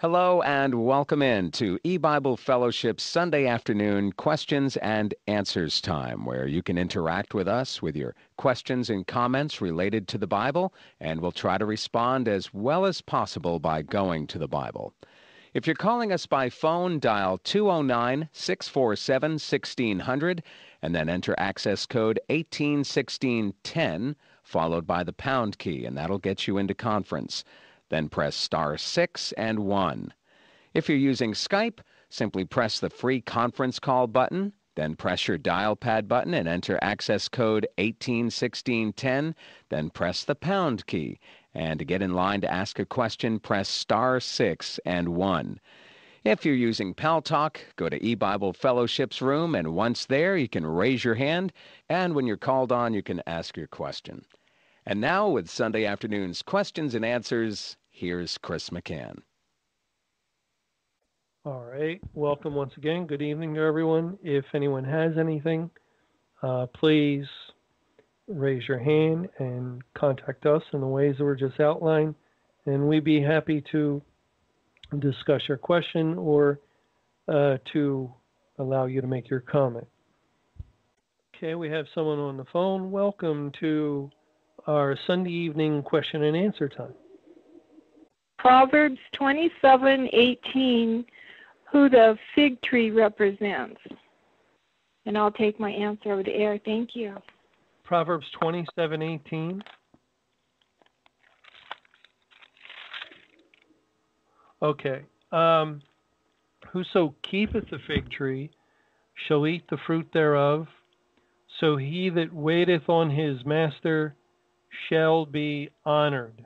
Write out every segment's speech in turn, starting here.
Hello and welcome in to EBible Fellowship Sunday afternoon questions and answers time, where you can interact with us with your questions and comments related to the Bible, and we'll try to respond as well as possible by going to the Bible. If you're calling us by phone, dial 209-647-1600 and then enter access code 181610 followed by the pound key, and that'll get you into conference. Then press star 6 and 1. If you're using Skype, simply press the free conference call button, then press your dial pad button and enter access code 181610, then press the pound key. And to get in line to ask a question, press star 6 and 1. If you're using Pal Talk, go to EBible Fellowship's room, and once there, you can raise your hand, and when you're called on, you can ask your question. And now, with Sunday afternoon's questions and answers, here's Chris McCann. All right. Welcome once again. Good evening to everyone. If anyone has anything, please raise your hand and contact us in the ways that were just outlined, and we'd be happy to discuss your question or to allow you to make your comment. Okay, we have someone on the phone. Welcome to our Sunday evening question and answer time. Proverbs 27:18, who the fig tree represents. And I'll take my answer over the air. Thank you. Proverbs 27:18. Okay. Whoso keepeth the fig tree shall eat the fruit thereof, so he that waiteth on his master shall be honored.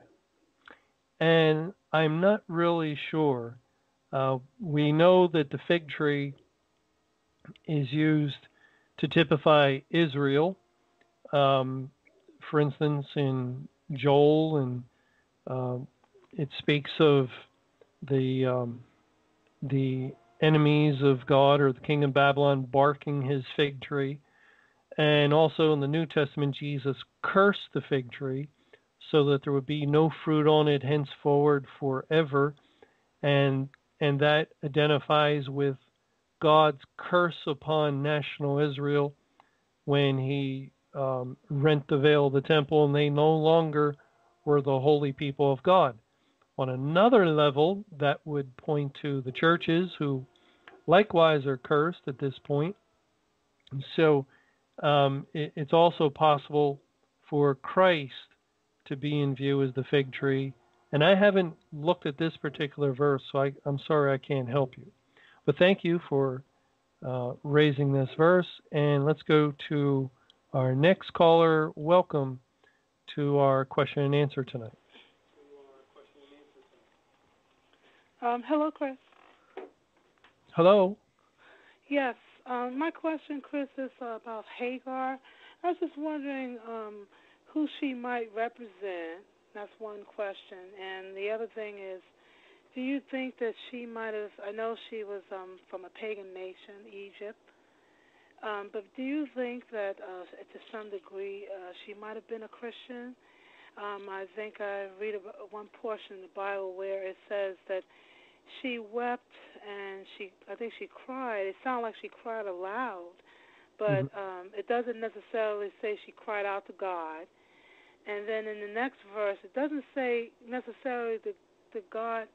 And I'm not really sure. We know that the fig tree is used to typify Israel. For instance, in Joel, and it speaks of the enemies of God, or the king of Babylon, barking his fig tree. And also in the New Testament, Jesus cursed the fig tree so that there would be no fruit on it henceforward forever. And that identifies with God's curse upon national Israel when he rent the veil of the temple, and they no longer were the holy people of God. On another level, that would point to the churches, who likewise are cursed at this point. So it's also possible for Christ to be in view as the fig tree. And I haven't looked at this particular verse, so I'm sorry I can't help you. But thank you for raising this verse. And let's go to our next caller. Welcome to our question and answer tonight. Hello, Chris. Hello. Yes. My question, Chris, is about Hagar. I was just wondering who she might represent. That's one question. And the other thing is, do you think that she might have, I know she was from a pagan nation, Egypt, but do you think that to some degree she might have been a Christian? I think I read about one portion in the Bible where it says that she wept and I think she cried. It sounded like she cried aloud, but it doesn't necessarily say she cried out to God. And then in the next verse, it doesn't say necessarily that God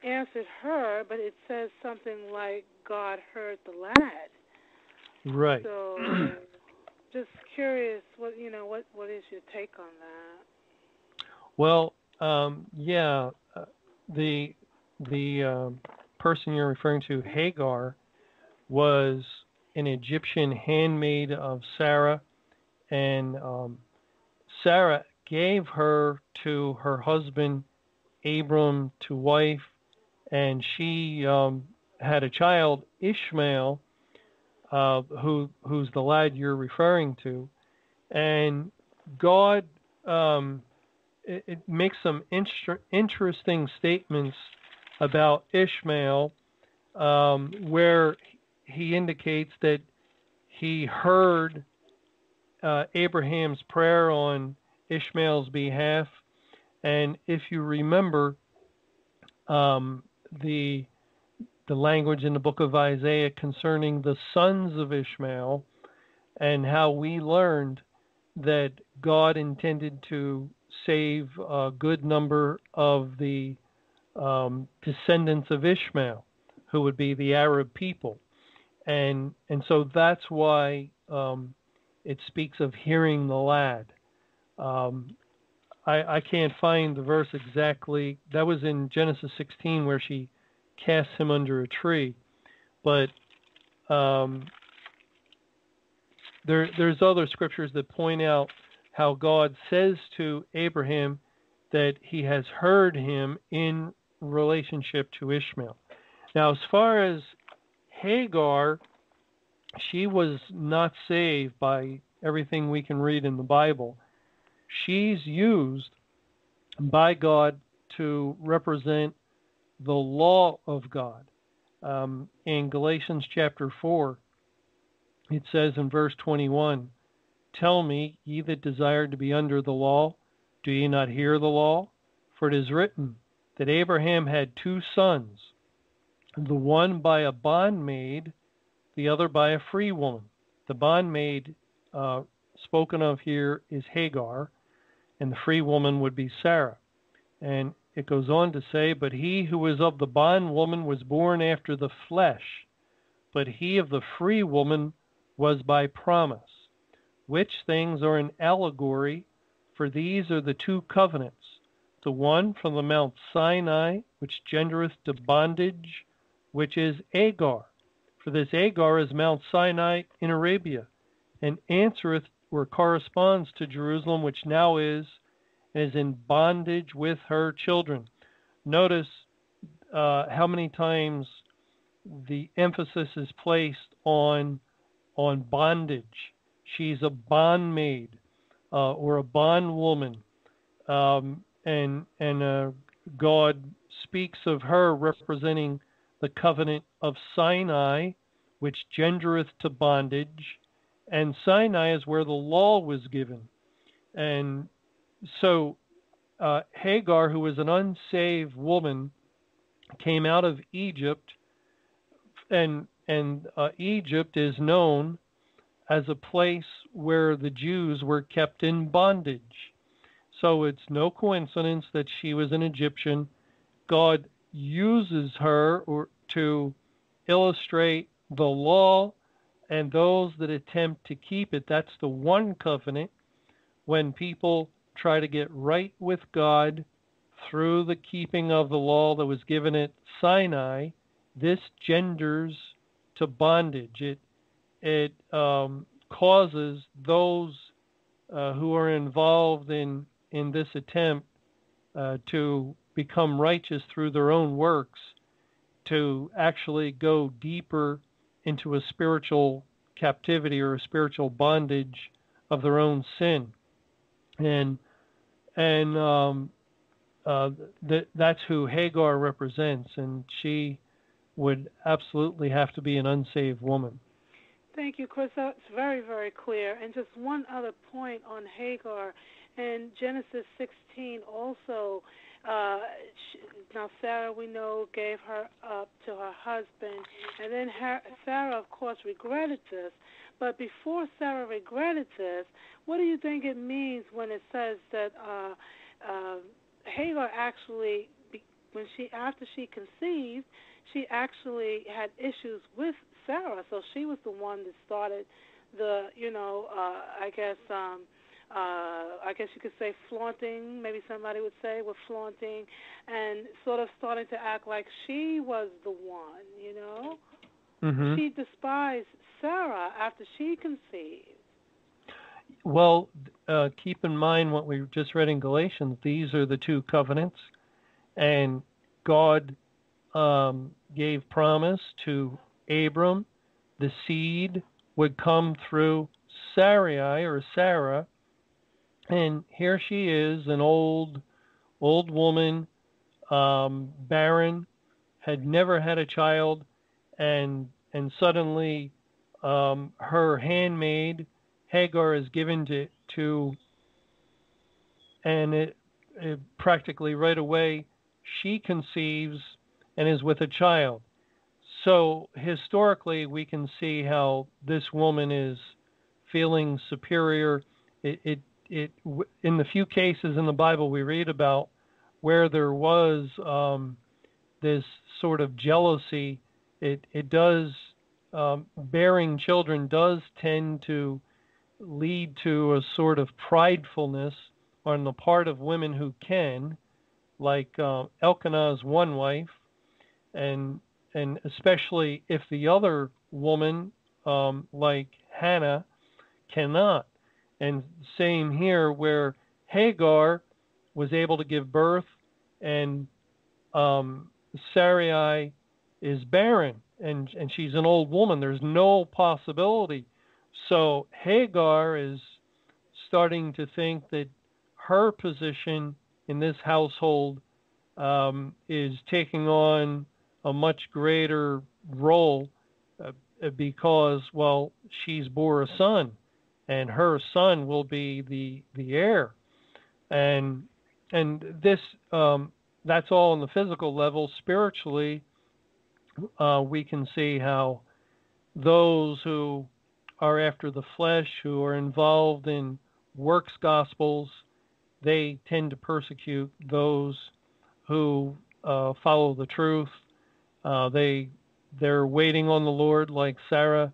answered her, but it says something like God heard the lad. Right. So, just curious, what is your take on that? Well, the person you're referring to, Hagar, was an Egyptian handmaid of Sarah, and Sarah gave her to her husband Abram to wife, and she had a child, Ishmael, who's the lad you're referring to. And God it makes some interesting statements about Ishmael, where he indicates that he heard Abraham's prayer on Ishmael's behalf. And if you remember, the language in the book of Isaiah concerning the sons of Ishmael, and how we learned that God intended to save a good number of the descendants of Ishmael, who would be the Arab people. And so that's why it speaks of hearing the lad. I can't find the verse exactly. That was in Genesis 16 where she casts him under a tree. But there's other scriptures that point out how God says to Abraham that he has heard him in relationship to Ishmael. Now, as far as Hagar, she was not saved by everything we can read in the Bible. She's used by God to represent the law of God. In Galatians chapter 4, it says in verse 21, "Tell me, ye that desire to be under the law, do ye not hear the law? For it is written that Abraham had two sons, the one by a bondmaid, the other by a free woman." The bondmaid spoken of here is Hagar, and the free woman would be Sarah. And it goes on to say, "But he who was of the bondwoman was born after the flesh, but he of the free woman was by promise, which things are an allegory, for these are the two covenants, the one from the Mount Sinai, which gendereth to bondage, which is Hagar. For this Hagar is Mount Sinai in Arabia, and answereth or corresponds to Jerusalem, which now is, and is in bondage with her children." Notice how many times the emphasis is placed on bondage. She's a bondmaid or a bondwoman, and God speaks of her representing the covenant of Sinai, which gendereth to bondage, and Sinai is where the law was given. And so Hagar, who was an unsaved woman, came out of Egypt, and Egypt is known as a place where the Jews were kept in bondage. So it's no coincidence that she was an Egyptian. God uses her to illustrate the law and those that attempt to keep it. That's the one covenant. When people try to get right with God through the keeping of the law that was given at Sinai, this genders to bondage. It causes those who are involved in this attempt to become righteous through their own works to actually go deeper into a spiritual captivity or a spiritual bondage of their own sin. And that's who Hagar represents, and she would absolutely have to be an unsaved woman. Thank you, Chris. That's very, very clear. And just one other point on Hagar. In Genesis 16 also, now Sarah, we know, gave her up to her husband. And then Sarah, of course, regretted this. But before Sarah regretted this, what do you think it means when it says that Hagar actually, after she conceived, she actually had issues with Sarah, so she was the one that started the, I guess you could say flaunting, maybe somebody would say, with flaunting, and sort of starting to act like she was the one, Mm-hmm. She despised Sarah after she conceived. Well, keep in mind what we just read in Galatians. These are the two covenants, and God gave promise to Abram. The seed would come through Sarai or Sarah, and here she is, an old woman, barren, had never had a child, and suddenly her handmaid Hagar is given to and it practically right away she conceives and is with a child. So historically, we can see how this woman is feeling superior. In the few cases in the Bible we read about where there was this sort of jealousy, it does bearing children does tend to lead to a sort of pridefulness on the part of women who can, like Elkanah's one wife, and especially if the other woman, like Hannah, cannot. And same here, where Hagar was able to give birth, and Sarai is barren, and she's an old woman. There's no possibility. So Hagar is starting to think that her position in this household is taking on a much greater role because, well, she's bore a son, and her son will be the heir, and this that's all on the physical level. Spiritually, we can see how those who are after the flesh, who are involved in works gospels, they tend to persecute those who follow the truth. They're waiting on the Lord, like Sarah,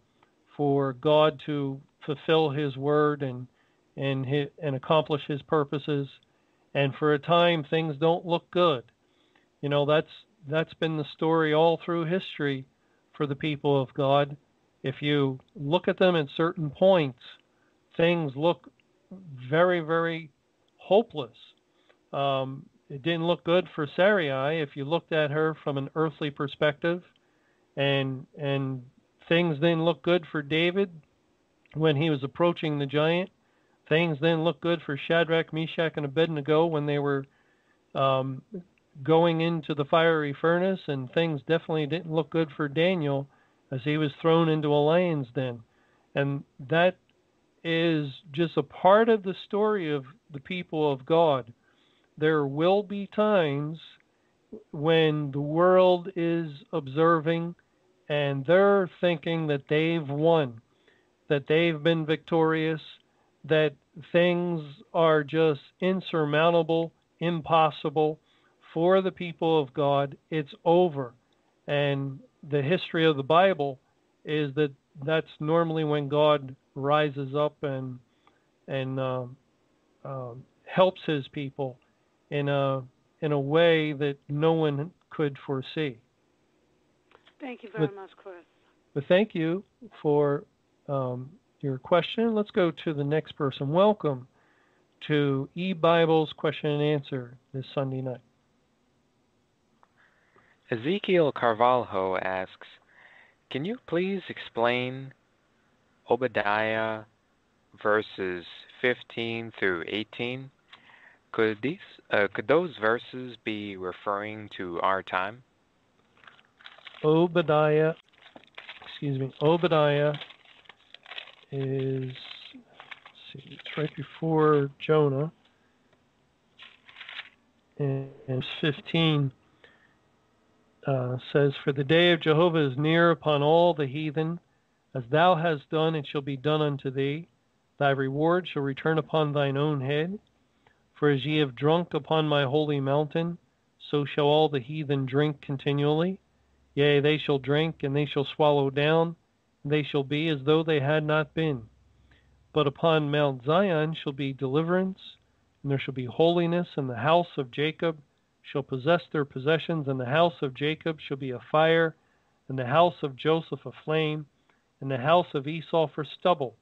for God to fulfill His word and accomplish His purposes. And for a time, things don't look good. You know, that's been the story all through history for the people of God. If you look at them at certain points, things look very, very hopeless. It didn't look good for Sarai if you looked at her from an earthly perspective, and things didn't look good for David when he was approaching the giant. Things didn't look good for Shadrach, Meshach, and Abednego when they were going into the fiery furnace, and things definitely didn't look good for Daniel as he was thrown into a lion's den. And that is just a part of the story of the people of God. There will be times when the world is observing and they're thinking that they've won, that they've been victorious, that things are just insurmountable, impossible for the people of God. It's over. And the history of the Bible is that that's normally when God rises up and helps His people in a way that no one could foresee. Thank you very much, Chris. But thank you for your question. Let's go to the next person. Welcome to EBible's question and answer this Sunday night. Ezekiel Carvalho asks, can you please explain Obadiah verses 15 through 18? Could those verses be referring to our time? Obadiah is, it's right before Jonah, and 15 says, for the day of Jehovah is near upon all the heathen. As thou hast done, it shall be done unto thee. Thy reward shall return upon thine own head. For as ye have drunk upon my holy mountain, so shall all the heathen drink continually. Yea, they shall drink, and they shall swallow down, and they shall be as though they had not been. But upon Mount Zion shall be deliverance, and there shall be holiness, and the house of Jacob shall possess their possessions, and the house of Jacob shall be a fire, and the house of Joseph a flame, and the house of Esau for stubble.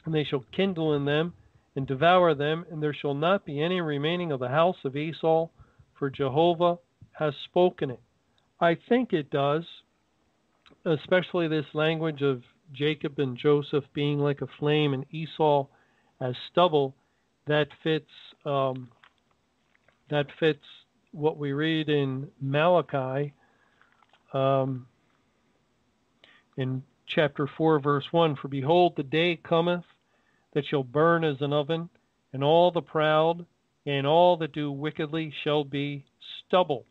And they shall kindle in them, and devour them, and there shall not be any remaining of the house of Esau, for Jehovah has spoken it. I think it does, especially this language of Jacob and Joseph being like a flame and Esau as stubble. That fits what we read in Malachi in chapter 4, verse 1. For behold, the day cometh that shall burn as an oven, and all the proud and all that do wickedly shall be stubble.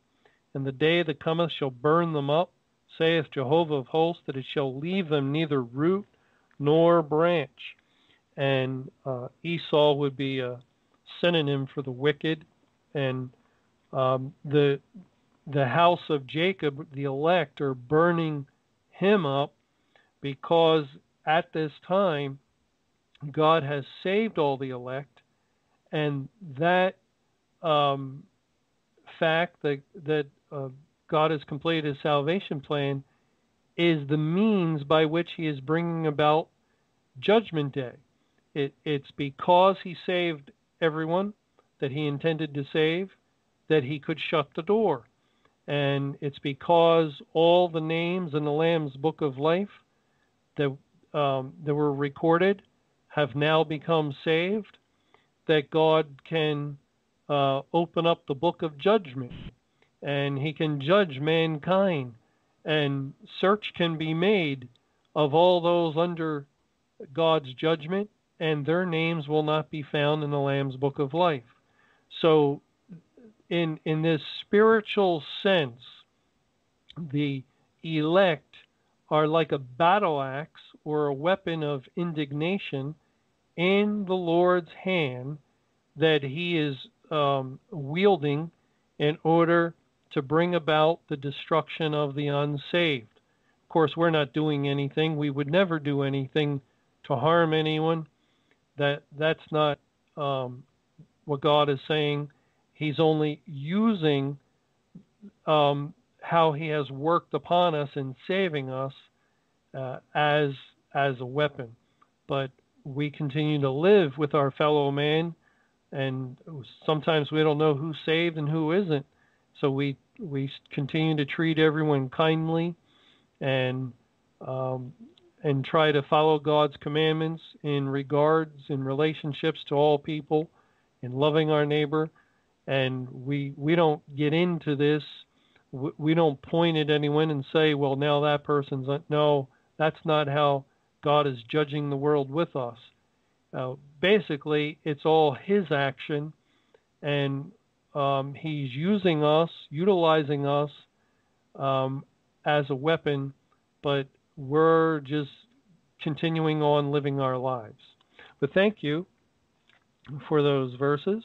And the day that cometh shall burn them up, saith Jehovah of hosts, that it shall leave them neither root nor branch. And Esau would be a synonym for the wicked. And the house of Jacob, the elect, are burning him up, because at this time God has saved all the elect, and that fact that God has completed his salvation plan is the means by which he is bringing about Judgment Day. It's because he saved everyone that he intended to save that he could shut the door. And it's because all the names in the Lamb's Book of Life that were recorded have now become saved, that God can open up the book of judgment, and he can judge mankind, and search can be made of all those under God's judgment, and their names will not be found in the Lamb's Book of Life. So in this spiritual sense, the elect are like a battle axe or a weapon of indignation in the Lord's hand that he is wielding in order to bring about the destruction of the unsaved. Of course, we're not doing anything. We would never do anything to harm anyone. That's not what God is saying. He's only using how he has worked upon us in saving us as a weapon. But we continue to live with our fellow man, and sometimes we don't know who's saved and who isn't. So we continue to treat everyone kindly and try to follow God's commandments in relationships to all people, in loving our neighbor. And we don't get into this. We don't point at anyone and say, well, now that person's... No, that's not how God is judging the world with us. Basically, it's all his action, and he's using us, utilizing us as a weapon, but we're just continuing on living our lives. But thank you for those verses.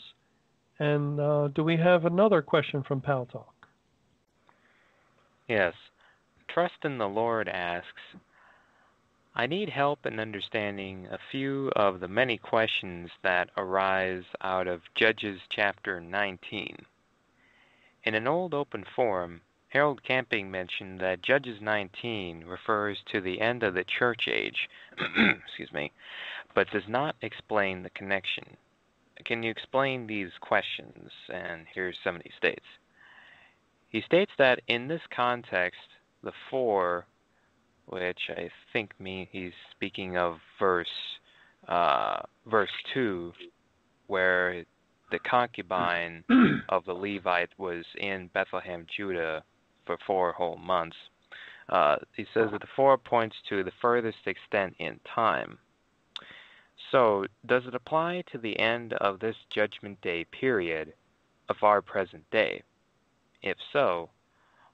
And do we have another question from Pal Talk? Yes. Trust in the Lord asks, I need help in understanding a few of the many questions that arise out of Judges chapter 19. In an old open forum, Harold Camping mentioned that Judges 19 refers to the end of the church age, excuse me, but does not explain the connection. Can you explain these questions? And here's some of he states. He states that in this context, the four, which I think he's speaking of verse 2, where the concubine of the Levite was in Bethlehem, Judah, for 4 whole months. He says that the 4 points to the furthest extent in time. So, does it apply to the end of this Judgment Day period of our present day? If so,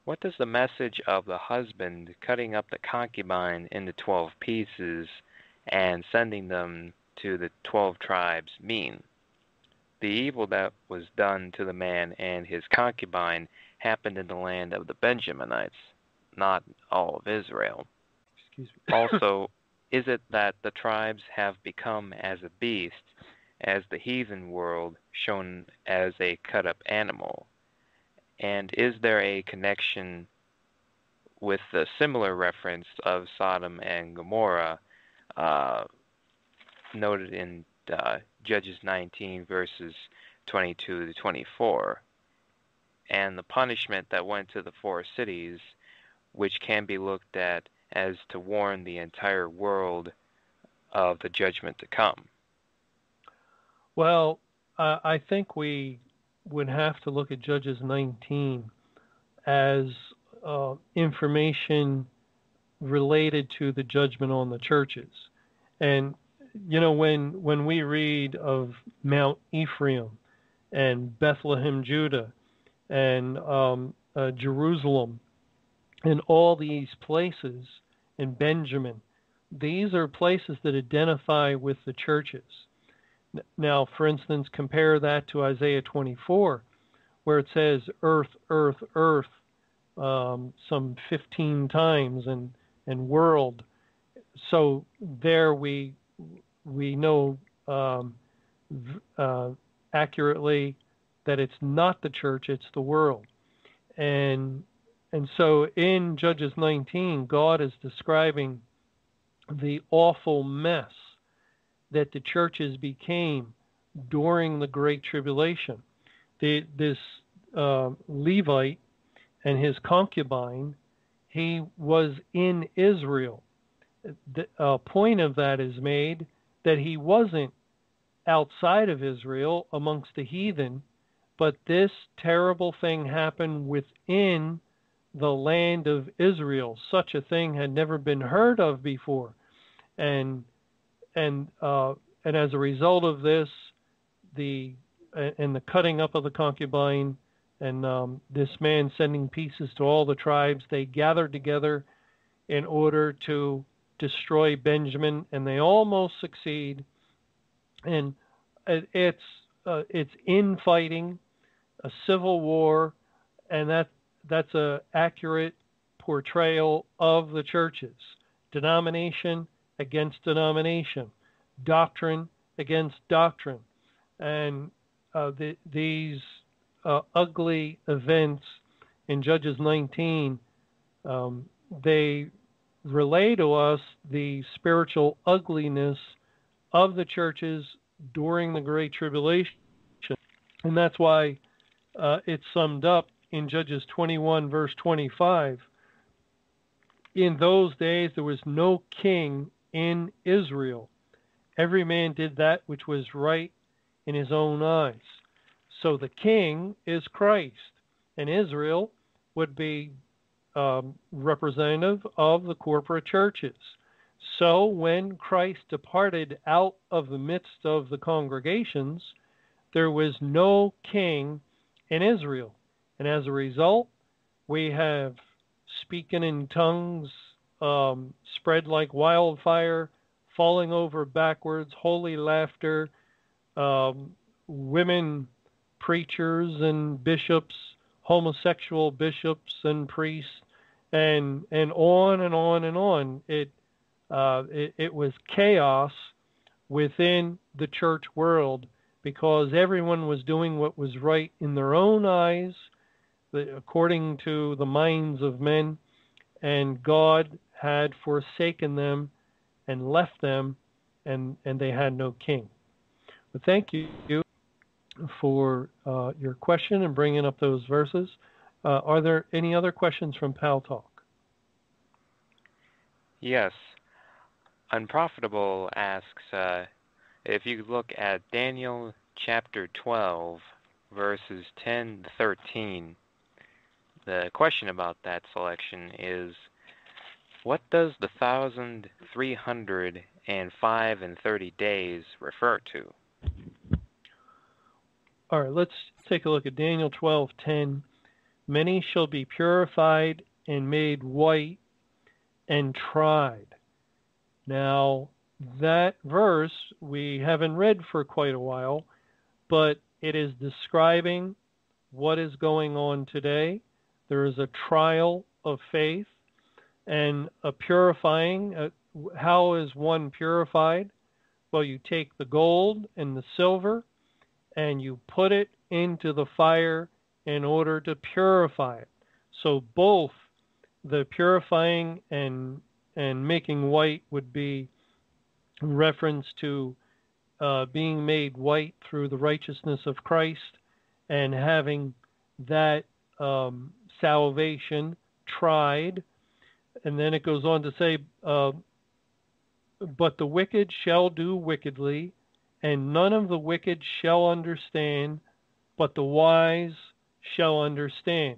what does the message of the husband cutting up the concubine into 12 pieces and sending them to the 12 tribes mean? The evil that was done to the man and his concubine happened in the land of the Benjaminites, not all of Israel. Excuse me. Also, is it that the tribes have become as a beast, as the heathen world shown as a cut-up animal? And is there a connection with the similar reference of Sodom and Gomorrah noted in Judges 19 verses 22 to 24, and the punishment that went to the 4 cities, which can be looked at as to warn the entire world of the judgment to come? Well, I think we would have to look at Judges 19 as information related to the judgment on the churches. And, you know, when we read of Mount Ephraim and Bethlehem, Judah, and Jerusalem, and all these places, and Benjamin. These are places that identify with the churches. Now, for instance, compare that to Isaiah 24, where it says earth, earth, earth, some 15 times, and world. So there we know accurately that it's not the church, it's the world. And so in Judges 19, God is describing the awful mess that the churches became during the Great Tribulation. This Levite and his concubine, he was in Israel. The point of that is made that he wasn't outside of Israel amongst the heathen, but this terrible thing happened within the land of Israel. Such a thing had never been heard of before, and as a result of this, the cutting up of the concubine, and this man sending pieces to all the tribes, they gathered together in order to destroy Benjamin, and they almost succeed. And it's infighting, a civil war, and that's a accurate portrayal of the churches. Denomination against denomination, doctrine against doctrine, and these ugly events in Judges 19, they relay to us the spiritual ugliness of the churches during the Great Tribulation. And that's why it's summed up in Judges 21, verse 25. In those days there was no king in Israel. Every man did that which was right in his own eyes. So the king is Christ, and Israel would be representative of the corporate churches. So when Christ departed out of the midst of the congregations, there was no king in Israel. And as a result, we have speaking in tongues spread like wildfire, falling over backwards, holy laughter, women preachers and bishops, homosexual bishops and priests, and on and on and on. It was chaos within the church world because everyone was doing what was right in their own eyes, according to the minds of men, and God had forsaken them and left them, and they had no king. But thank you for your question and bringing up those verses. Are there any other questions from Pal Talk? Yes. Unprofitable asks, if you look at Daniel chapter 12, verses 10 to 13, the question about that selection is, what does the 1,305 and 30 days refer to? All right, let's take a look at Daniel 12:10. Many shall be purified and made white and tried. Now, that verse we haven't read for quite a while, but it is describing what is going on today. There is a trial of faith and a purifying. How is one purified? Well, you take the gold and the silver and you put it into the fire in order to purify it. So both the purifying and making white would be reference to being made white through the righteousness of Christ and having that salvation tried. And then it goes on to say, but the wicked shall do wickedly, and none of the wicked shall understand, but the wise shall understand.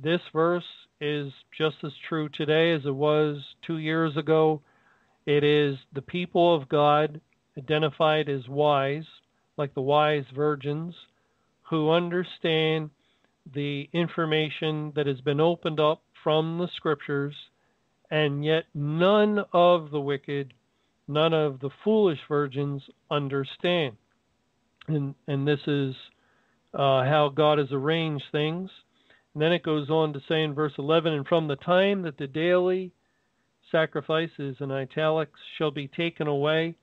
This verse is just as true today as it was 2 years ago. It is the people of God identified as wise, like the wise virgins, who understand the information that has been opened up from the scriptures, and yet none of the wicked, none of the foolish virgins understand. And this is how God has arranged things. And then it goes on to say in verse 11, and from the time that the daily sacrifices, in italics, shall be taken away,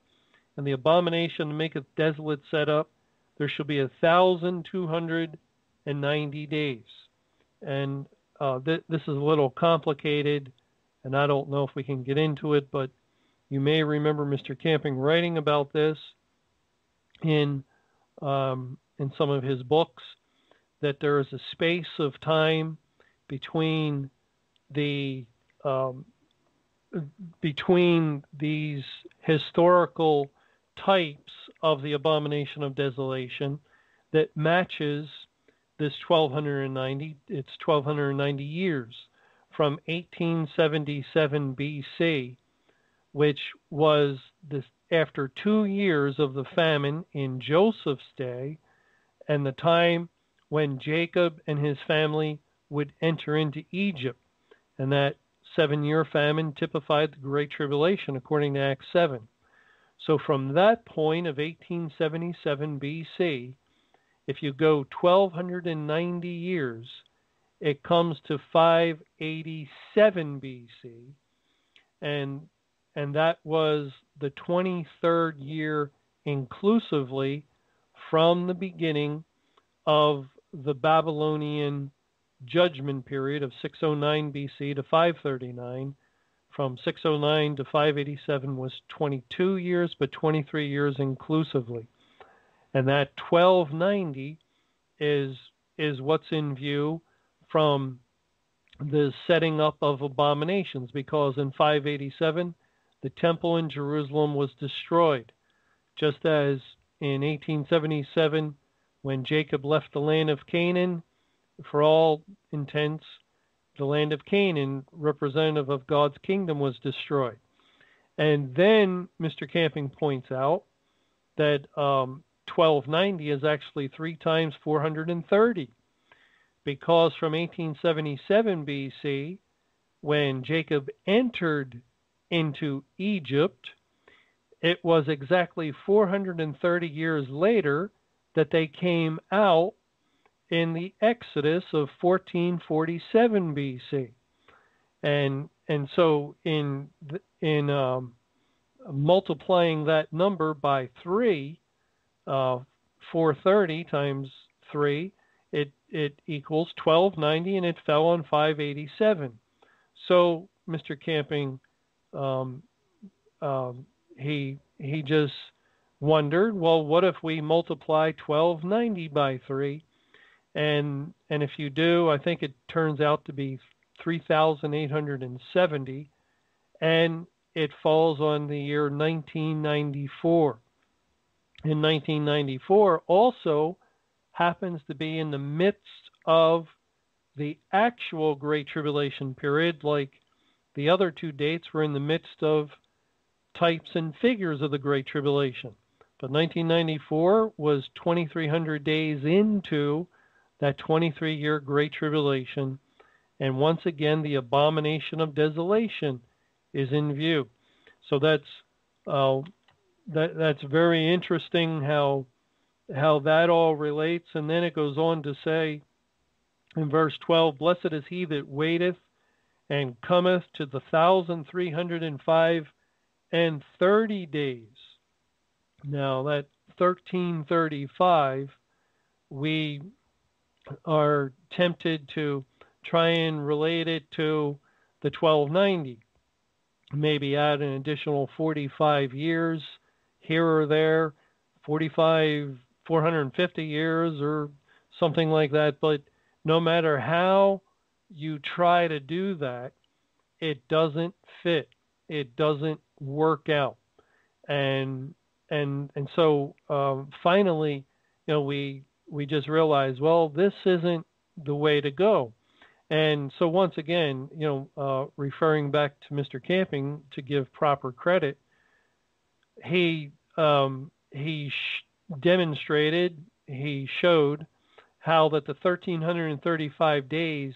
and the abomination to make it desolate set up, there shall be 1,290 days. And this is a little complicated, and I don't know if we can get into it, but you may remember Mr. Camping writing about this in some of his books, that there is a space of time between these historical types of the abomination of desolation that matches this 1290. It's 1290 years from 1877 BC, which was this after 2 years of the famine in Joseph's day, and the time when Jacob and his family would enter into Egypt. And that 7-year famine typified the Great Tribulation, according to Acts 7. So from that point of 1877 BC, if you go 1290 years, it comes to 587 BC, and that was the 23rd year inclusively from the beginning of the Babylonian judgment period of 609 BC to 539. From 609 to 587 was 22 years, but 23 years inclusively. And that 1290 is what's in view from the setting up of abominations, because in 587 the temple in Jerusalem was destroyed, just as in 1877 when Jacob left the land of Canaan. For all intents, the land of Canaan, representative of God's kingdom, was destroyed. And then Mr. Camping points out that 1290 is actually 3 times 430, because from 1877 BC, when Jacob entered into Egypt, it was exactly 430 years later that they came out in the Exodus of 1447 BC. And so in multiplying that number by 3, 430 times 3, it equals 1290, and it fell on 587. So Mr. Camping, he just wondered, well, what if we multiply 1290 by 3? And if you do, I think it turns out to be 3,870, and it falls on the year 1994. And 1994 also happens to be in the midst of the actual Great Tribulation period, like the other 2 dates were in the midst of types and figures of the Great Tribulation. But 1994 was 2,300 days into that 23-year Great Tribulation, and once again the abomination of desolation is in view. So that's very interesting how that all relates. And then it goes on to say in verse 12, blessed is he that waiteth and cometh to the 1,305 and 30 days. Now that 1335, we are tempted to try and relate it to the 1290. Maybe add an additional 45 years here or there, 450 years or something like that. But no matter how you try to do that, it doesn't fit. It doesn't work out. And so finally, we just realized, well, this isn't the way to go. And so once again, referring back to Mr. Camping to give proper credit, he demonstrated, he showed how that the 1335 days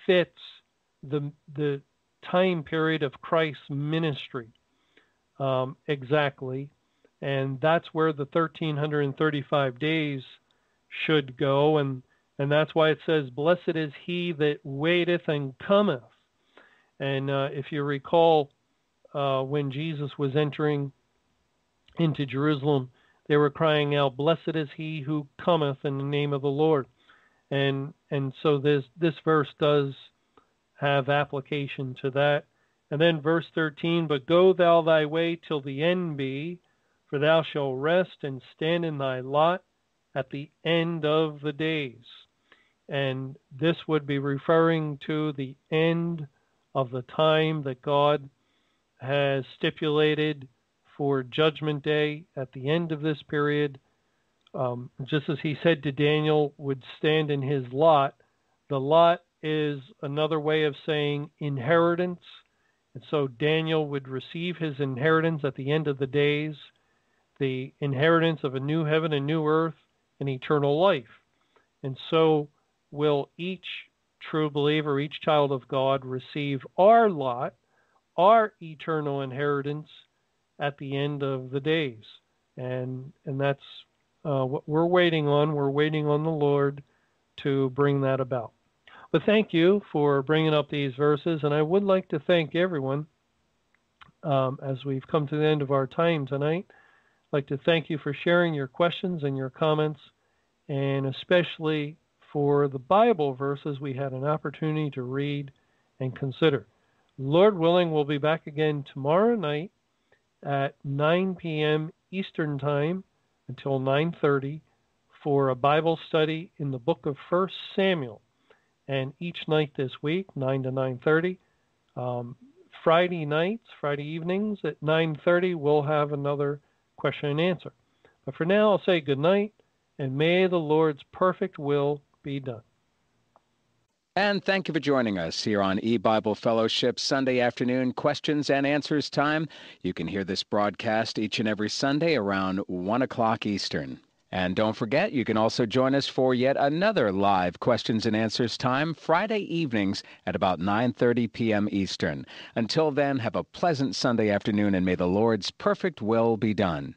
fits the time period of Christ's ministry exactly. And that's where the 1335 days should go. And that's why it says, "Blessed is he that waiteth and cometh." And if you recall, when Jesus was entering into Jerusalem, they were crying out, "Blessed is he who cometh in the name of the Lord." And so this verse does have application to that. And then verse 13, "But go thou thy way till the end be, for thou shalt rest and stand in thy lot at the end of the days." And this would be referring to the end of the time that God has stipulated for Judgment Day. At the end of this period, just as he said to Daniel, would stand in his lot. The lot is another way of saying inheritance. And so Daniel would receive his inheritance at the end of the days, the inheritance of a new heaven and new earth and eternal life. And so will each true believer, each child of God, receive our lot, our eternal inheritance at the end of the days. And that's what we're waiting on. We're waiting on the Lord to bring that about. But thank you for bringing up these verses, and I would like to thank everyone as we've come to the end of our time tonight. I'd like to thank you for sharing your questions and your comments, and especially for the Bible verses we had an opportunity to read and consider. Lord willing, we'll be back again tomorrow night at 9 p.m. Eastern Time until 9:30 for a Bible study in the book of 1 Samuel. And each night this week, 9 to 9:30. Friday nights, Friday evenings at 9:30, we'll have another question and answer. But for now, I'll say good night, and may the Lord's perfect will be done. And thank you for joining us here on EBible Fellowship Sunday afternoon questions and answers time. You can hear this broadcast each and every Sunday around 1 o'clock Eastern. And don't forget, you can also join us for yet another live questions and answers time Friday evenings at about 9:30 p.m. Eastern. Until then, have a pleasant Sunday afternoon, and may the Lord's perfect will be done.